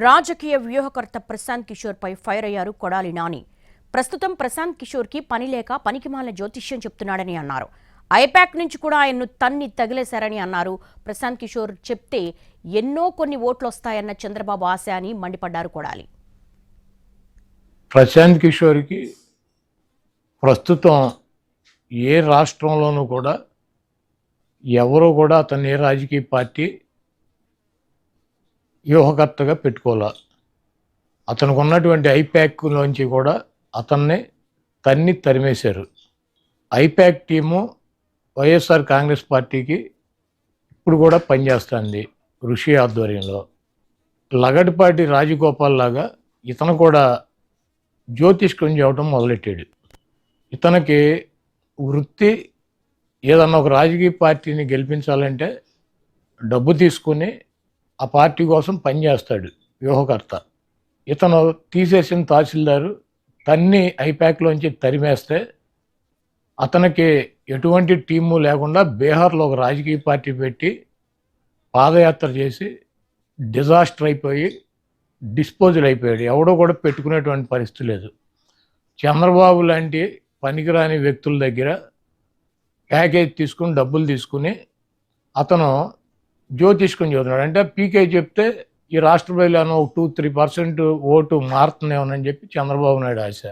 రాజకీయ వ్యూహకర్త ప్రశాంత్ కిషోర్ పై ఫైర్ అయ్యారు కొడాలి నాని. ప్రస్తుతం ప్రశాంత్ కిషోర్ కి పని లేక పనికిమాలిన జ్యోతిష్యం చెప్తున్నాడని అన్నారు. ఐపాక్ నుంచి కూడా ఆయన్ను తన్ని తగిలేశారని అన్నారు. ప్రశాంత్ కిషోర్ చెప్తే ఎన్నో కొన్ని ఓట్లు వస్తాయన్న చంద్రబాబు ఆశ అని మండిపడ్డారు కొడాలి. ప్రశాంత్ కిషోర్కి ప్రస్తుతం ఏ రాష్ట్రంలోనూ కూడా ఎవరు కూడా అతన్ని ఏ రాజకీయ పార్టీ వ్యూహకర్తగా పెట్టుకోలే. అతనికి ఉన్నటువంటి ఐపాక్లోంచి కూడా అతన్ని తరిమేశారు. ఐపాక్ టీము వైఎస్ఆర్ కాంగ్రెస్ పార్టీకి ఇప్పుడు కూడా పనిచేస్తుంది ఋషి ఆధ్వర్యంలో. లగడపాటి రాజగోపాల్ లాగా ఇతను కూడా జ్యోతిష్కం చేయడం మొదలెట్టాడు. ఇతనికి వృత్తి ఏదన్నా ఒక రాజకీయ పార్టీని గెలిపించాలంటే డబ్బు తీసుకుని ఆ పార్టీ కోసం పనిచేస్తాడు వ్యూహకర్త. ఇతను తీసేసిన తహసీల్దారు తన్ని ఐపాక్లోంచి తరిమేస్తే అతనికి ఎటువంటి టీము లేకుండా బీహార్లో ఒక రాజకీయ పార్టీ పెట్టి పాదయాత్ర చేసి డిజాస్టర్ అయిపోయి డిస్పోజల్ అయిపోయాడు. ఎవడో కూడా పెట్టుకునేటువంటి పరిస్థితి లేదు. చంద్రబాబు లాంటి పనికిరాని వ్యక్తుల దగ్గర ప్యాకేజ్ తీసుకుని డబ్బులు తీసుకుని అతను జ్యోతిష్కం చదువుతున్నాడు. అంటే పీకే చెప్తే ఈ రాష్ట్ర ప్రజలను ఒక 2-3% ఓటు మారుతుందేమోనని చెప్పి చంద్రబాబు నాయుడు ఆశ.